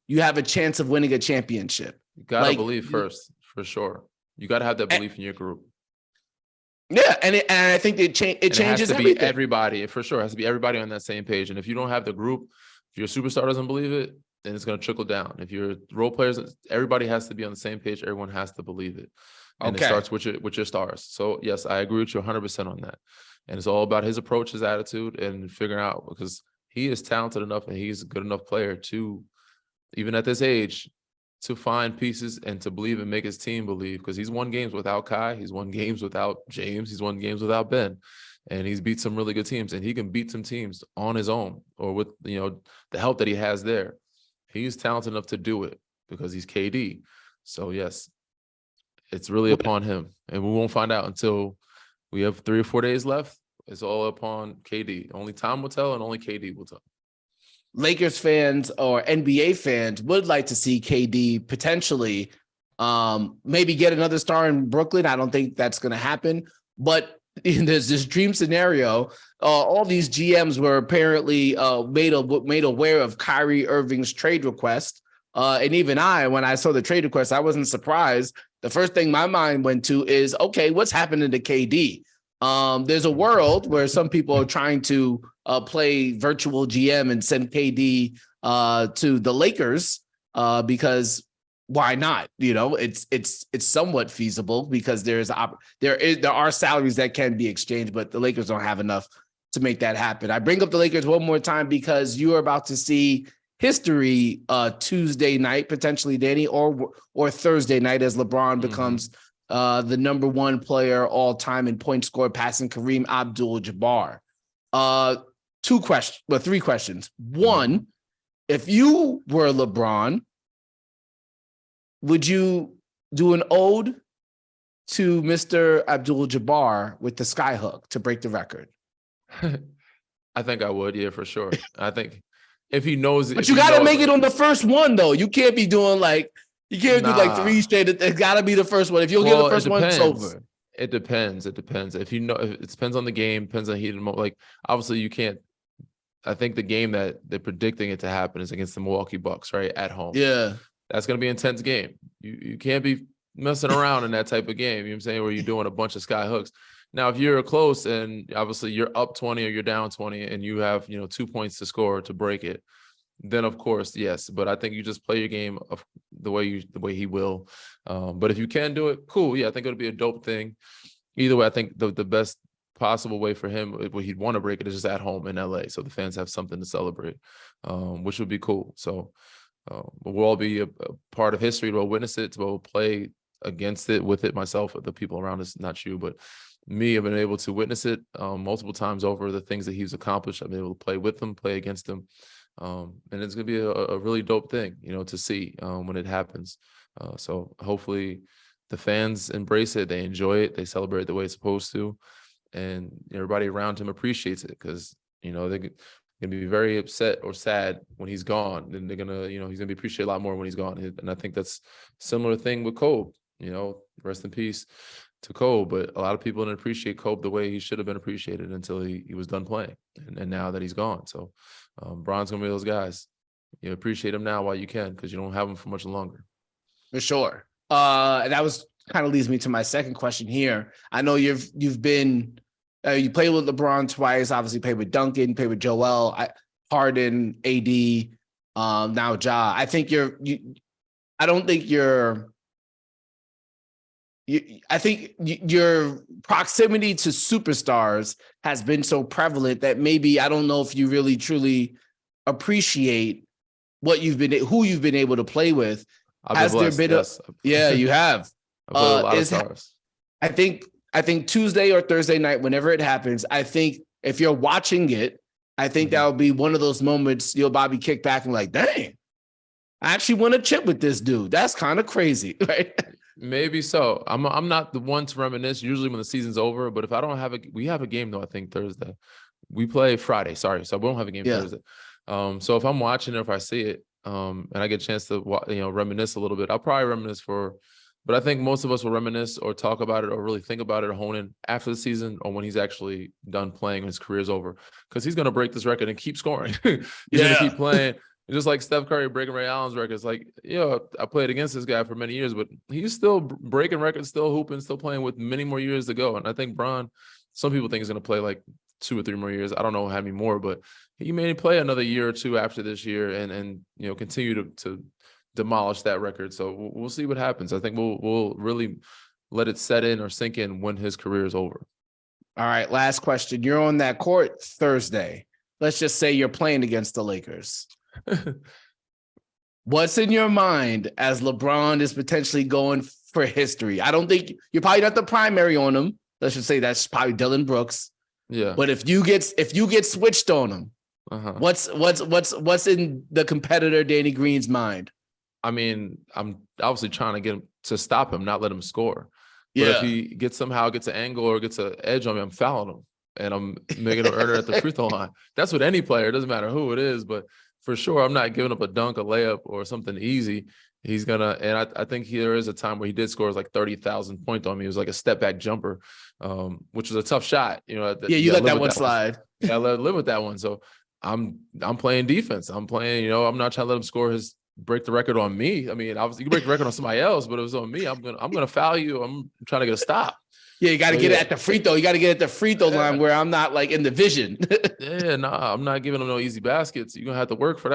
you have a chance of winning a championship. You gotta believe first, for sure. You gotta have that belief in your group. Yeah, and I think it changes it has to everything. Be everybody, for sure. It has to be everybody on that same page. And if you don't have the group, if your superstar doesn't believe it, then it's going to trickle down. If your role players, everybody has to be on the same page. Everyone has to believe it. And it starts with your stars. So yes, I agree with you 100% on that. And it's all about his approach, his attitude, and figuring out, because he is talented enough and he's a good enough player to, even at this age, to find pieces and to believe and make his team believe, because he's won games without Kai, he's won games without James, he's won games without Ben, and he's beat some really good teams, and he can beat some teams on his own or with, you know, the help that he has there. He's talented enough to do it because he's KD. So yes, it's really upon him, and we won't find out until we have 3 or 4 days left. It's all upon KD. Only time will tell, and only KD will tell. Lakers fans or NBA fans would like to see KD potentially maybe get another star in Brooklyn. I don't think that's going to happen, but there's this dream scenario. All these GMs were apparently made aware of Kyrie Irving's trade request. And even when I saw the trade request, I wasn't surprised. The first thing my mind went to is, okay, what's happening to KD? There's a world where some people are trying to play virtual GM and send KD to the Lakers because why not? You know, it's somewhat feasible because there are salaries that can be exchanged, but the Lakers don't have enough to make that happen. I bring up the Lakers one more time because you are about to see history Tuesday night, potentially, Danny, or Thursday night, as LeBron becomes the number one player all time in points scored, passing Kareem Abdul-Jabbar. 3 questions. One, if you were LeBron, would you do an ode to Mr. Abdul-Jabbar with the skyhook to break the record? I think I would, yeah, for sure. I think if he knows it. But you got to make it on the first one, though. You can't be doing you can't do like 3 straight. It got to be the first one. If you'll get the first one, it's over. It depends. If you know, it depends on the game, depends on heat and moment. Like, obviously you can't. I think the game that they're predicting it to happen is against the Milwaukee Bucks, right? At home. Yeah. That's going to be an intense game. You can't be messing around in that type of game, you know what I'm saying, where you're doing a bunch of sky hooks. Now, if you're close and obviously you're up 20 or you're down 20 and you have, 2 points to score to break it, then of course, yes. But I think you just play your game of the way he will. But if you can do it, cool. Yeah, I think it'll be a dope thing. Either way, I think the best possible way for him, if he'd want to break it, is just at home in LA, so the fans have something to celebrate, which would be cool. So we'll all be a part of history. We'll witness it. We'll play against it, with it, myself, the people around us, not you, but me. I've been able to witness it multiple times over, the things that he's accomplished. I've been able to play with him, play against him. And it's going to be a really dope thing, to see when it happens. So hopefully the fans embrace it. They enjoy it. They celebrate the way it's supposed to. And everybody around him appreciates it, because, they're going to be very upset or sad when he's gone. And they're going to, he's going to be appreciated a lot more when he's gone. And I think that's a similar thing with Kobe, rest in peace to Kobe. But a lot of people didn't appreciate Kobe the way he should have been appreciated until he was done playing. And now that he's gone. So Bron's going to be those guys. You appreciate him now while you can, because you don't have him for much longer. For sure. And that kind of leads me to my second question here. I know you've been you played with LeBron twice, obviously played with Duncan, played with Joel, Harden, AD, now Ja. I think I think your proximity to superstars has been so prevalent that maybe, I don't know if you really truly appreciate who you've been able to play with. Has there been yes. Yeah, you have. I've played a lot of stars. I think Tuesday or Thursday night, whenever it happens, I think if you're watching it, I think that'll be one of those moments you'll probably kick back and like, dang, I actually won a chip with this dude. That's kind of crazy, right? Maybe so. I'm not the one to reminisce usually when the season's over, but if I don't have we have a game though, I think Thursday. We play Friday, sorry. So we don't have a game Thursday. So if I'm watching it, if I see it, and I get a chance to reminisce a little bit, I'll probably reminisce but I think most of us will reminisce or talk about it or really think about it or hone in after the season, or when he's actually done playing and his career's over, because he's going to break this record and keep scoring. He's going to keep playing. Just like Steph Curry breaking Ray Allen's records. Like, I played against this guy for many years, but he's still breaking records, still hooping, still playing with many more years to go. And I think Bron, some people think he's going to play like 2 or 3 more years. I don't know how many more, but he may play another year or 2 after this year and continue to demolish that record. So we'll see what happens. I think we'll really let it set in or sink in when his career is over. All right, last question. You're on that court Thursday. Let's just say you're playing against the Lakers. What's in your mind as LeBron is potentially going for history? I don't think you're probably not the primary on him. Let's just say that's probably Dillon Brooks. Yeah. But if you get switched on him, what's in the competitor Danny Green's mind? I mean, I'm obviously trying to get him to stop him, not let him score. But if he somehow gets an angle or gets an edge on me, I'm fouling him and I'm making him earn it at the free throw line. That's with any player. It doesn't matter who it is, but for sure, I'm not giving up a dunk, a layup, or something easy. He's gonna, and I think there is a time where he did score like 30,000 points on me. It was like a step back jumper, which was a tough shot. You let that one slide. Yeah, I live with that one. So I'm playing defense. I'm playing. I'm not trying to let him break the record on me. I mean, obviously you can break the record on somebody else, but it was on me. I'm gonna foul you. I'm trying to get a stop. Yeah, you got to get it at the free throw. You got to get at the free throw line where I'm not like in the vision. I'm not giving him no easy baskets. You're gonna have to work for that.